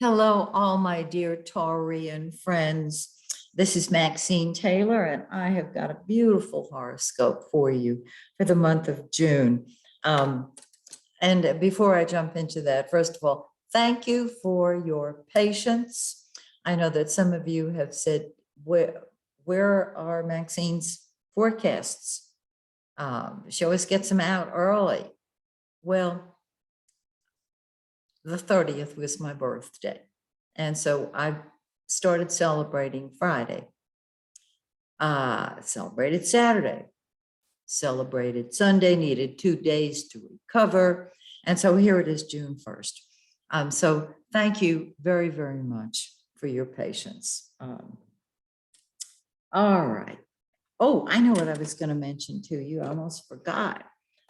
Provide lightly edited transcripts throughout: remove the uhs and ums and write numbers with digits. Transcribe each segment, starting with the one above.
Hello, all my dear Taurian friends. This is Maxine Taylor, and I have got a beautiful horoscope for you for the month of June. And before I jump into that, first of all, thank you for your patience. I know that some of you have said, where are Maxine's forecasts? She always gets them out early. Well, the 30th was my birthday. And so I started celebrating Friday, celebrated Saturday, celebrated Sunday, needed 2 days to recover. And so here it is, June 1st. So thank you very, very much for your patience. All right. Oh, I know what I was going to mention to you. I almost forgot.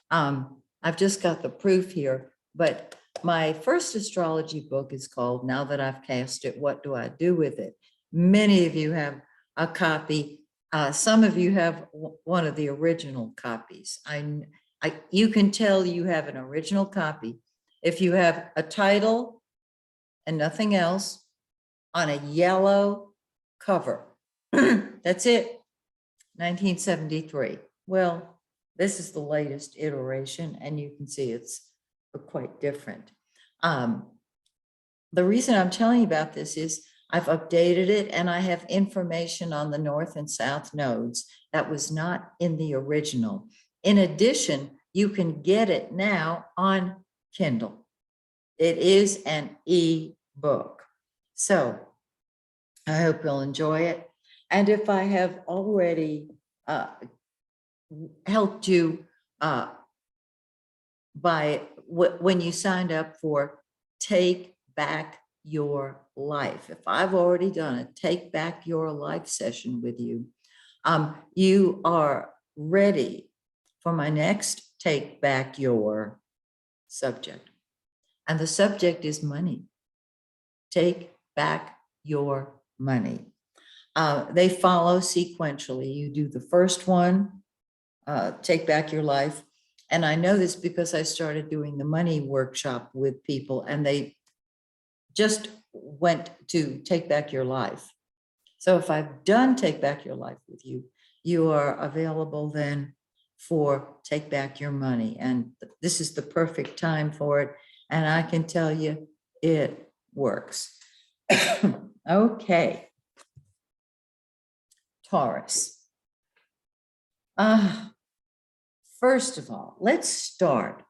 I've just got the proof here, but my first astrology book is called Now That I've Cast It, What Do I Do With It? Many of you have a copy. Some of you have one of the original copies. You can tell you have an original copy if you have a title and nothing else on a yellow cover. That's it. 1973. Well, this is the latest iteration, and you can see it's quite different. The reason I'm telling you about this is I've updated it, and I have information on the north and south nodes that was not in the original. In addition, you can get it now on Kindle. It is an e-book. So I hope you'll enjoy it. And if I have already helped you when you signed up for Take Back Your Life, if I've already done a Take Back Your Life session with you, you are ready for my next Take Back Your subject. And the subject is money. Take back your money. They follow sequentially. You do the first one, Take Back Your Life. And I know this because I started doing the money workshop with people, and they just went to Take Back Your Life. So if I've done Take Back Your Life with you, you are available then for Take Back Your Money. And this is the perfect time for it. And I can tell you it works. Okay. Taurus. First of all, let's start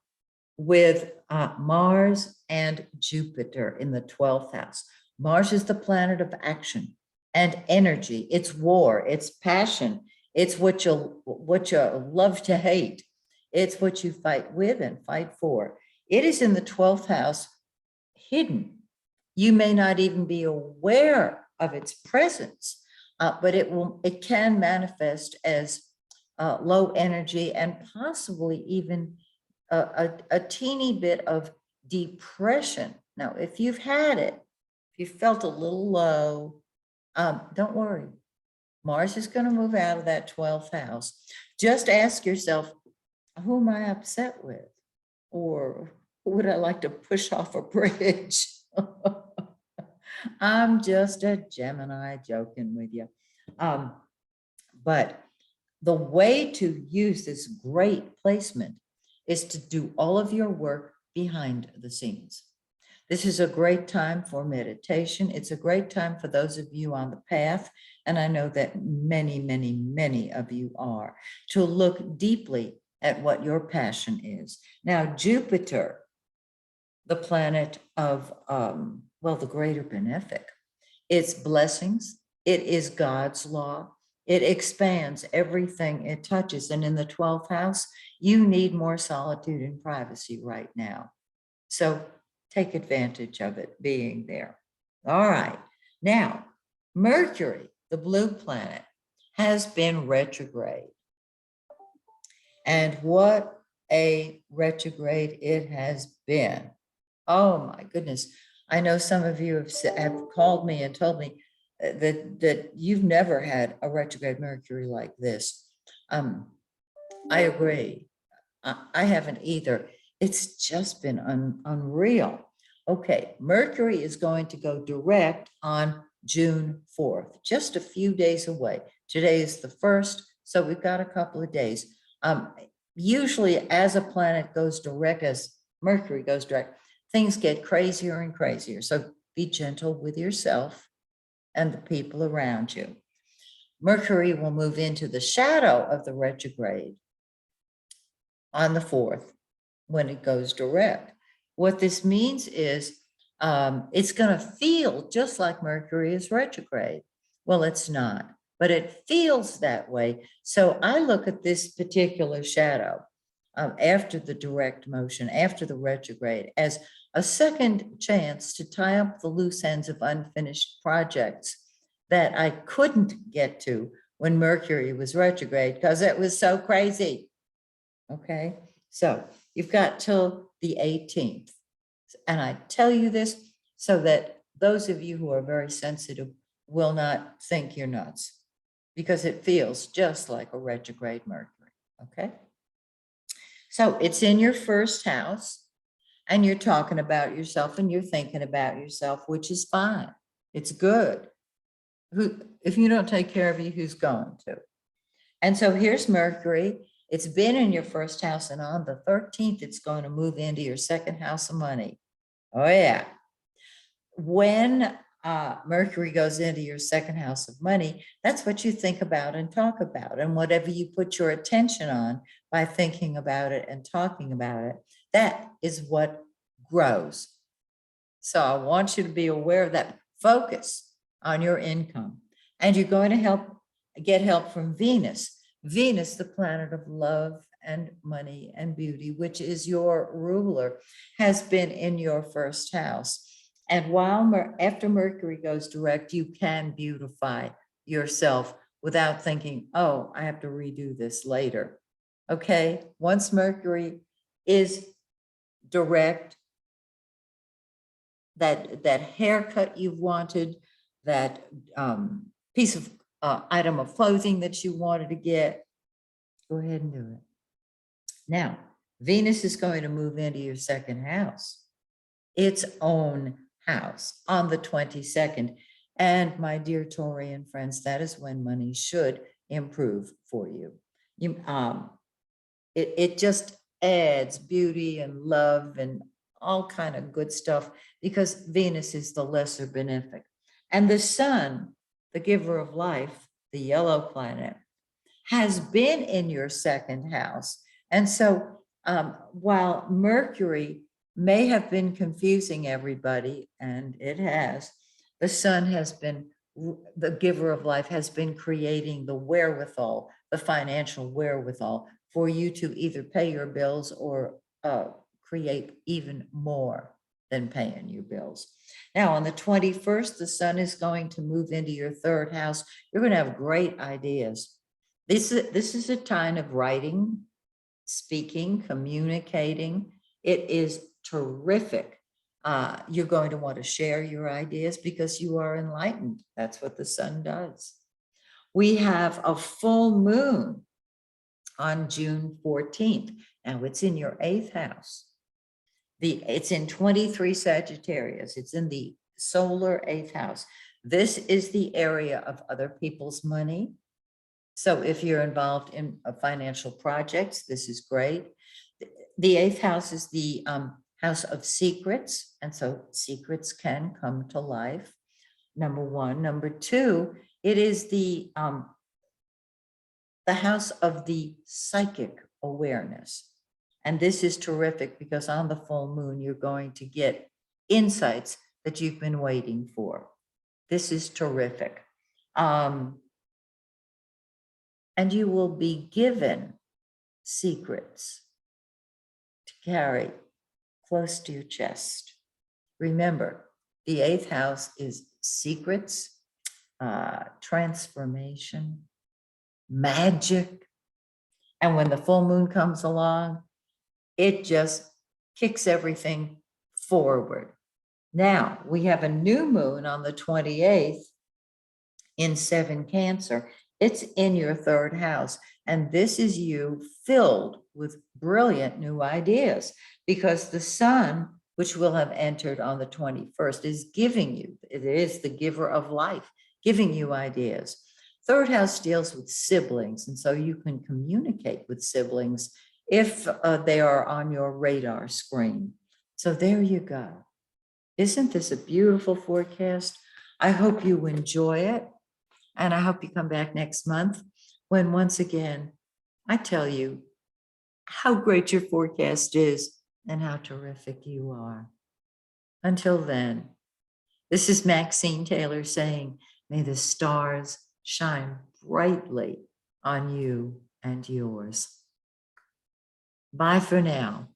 with Mars and Jupiter in the 12th house. Mars is the planet of action and energy. It's war, it's passion. It's what you love to hate. It's what you fight with and fight for. It is in the 12th house, hidden. You may not even be aware of its presence, but it can manifest as low energy and possibly even a teeny bit of depression. Now, if you've had it, if you felt a little low, don't worry. Mars is going to move out of that 12th house. Just ask yourself, who am I upset with? Or who would I like to push off a bridge? I'm just a Gemini joking with you. But the way to use this great placement is to do all of your work behind the scenes. This is a great time for meditation. It's a great time for those of you on the path, and I know that many, many, many of you are, to look deeply at what your passion is. Now, Jupiter, the planet of, the greater benefic, it's blessings. It is God's law. It expands everything it touches. And in the 12th house, you need more solitude and privacy right now. So take advantage of it being there. All right. Now, Mercury, the blue planet, has been retrograde. And what a retrograde it has been. Oh my goodness. I know some of you have called me and told me that you've never had a retrograde Mercury like this. I agree. I haven't either. It's just been unreal. Okay, Mercury is going to go direct on June 4th, just a few days away. Today is the 1st, so we've got a couple of days. Usually as a planet goes direct, as Mercury goes direct, things get crazier and crazier. So be gentle with yourself and the people around you. Mercury will move into the shadow of the retrograde on the 4th when it goes direct. What this means is it's going to feel just like Mercury is retrograde. Well, it's not, but it feels that way. So I look at this particular shadow after the direct motion, after the retrograde, as a second chance to tie up the loose ends of unfinished projects that I couldn't get to when Mercury was retrograde because it was so crazy. Okay, so you've got till the 18th. And I tell you this so that those of you who are very sensitive will not think you're nuts, because it feels just like a retrograde Mercury. Okay, so it's in your first house, and you're talking about yourself and you're thinking about yourself, which is fine. It's good. If you don't take care of you, who's going to? And so here's Mercury. It's been in your first house, and on the 13th, it's going to move into your second house of money. Oh, yeah. When Mercury goes into your second house of money, that's what you think about and talk about. And whatever you put your attention on by thinking about it and talking about it, that is what grows. So I want you to be aware of that. Focus on your income. And you're going to get help from Venus. Venus, the planet of love and money and beauty, which is your ruler, has been in your first house. And after Mercury goes direct, you can beautify yourself without thinking, oh, I have to redo this later. Okay, once Mercury is direct, that haircut you've wanted, that piece of item of clothing that you wanted to get, go ahead and do it. Now, Venus is going to move into your second house, its own house, on the 22nd. And my dear Taurian friends, that is when money should improve for you. It just adds beauty and love and all kind of good stuff, because Venus is the lesser benefic. And the sun, the giver of life, the yellow planet, has been in your second house. And so while Mercury may have been confusing everybody, and it has, the sun has been, the giver of life has been creating the wherewithal, the financial wherewithal for you to either pay your bills or create even more than paying your bills. Now, on the 21st, the sun is going to move into your third house. You're going to have great ideas. This is a time of writing, speaking, communicating. It is terrific. You're going to want to share your ideas because you are enlightened. That's what the sun does. We have a full moon on June 14th. Now, it's in your 8th house. It's in 23 Sagittarius. It's in the solar 8th house. This is the area of other people's money. So if you're involved in financial projects, this is great. The 8th house is the house of secrets. And so secrets can come to life. Number one. Number two, it is the house of the psychic awareness. And this is terrific because on the full moon, you're going to get insights that you've been waiting for. This is terrific. And you will be given secrets to carry close to your chest. Remember, the 8th house is secrets, transformation, magic. And when the full moon comes along, it just kicks everything forward. Now, we have a new moon on the 28th in 7 Cancer. It's in your 3rd house. And this is you filled with brilliant new ideas, because the sun, which will have entered on the 21st, is giving you, it is the giver of life, giving you ideas. Third house deals with siblings, and so you can communicate with siblings if they are on your radar screen. So there you go. Isn't this a beautiful forecast? I hope you enjoy it, and I hope you come back next month when once again I tell you how great your forecast is and how terrific you are. Until then, this is Maxine Taylor saying, may the stars shine brightly on you and yours. Bye for now.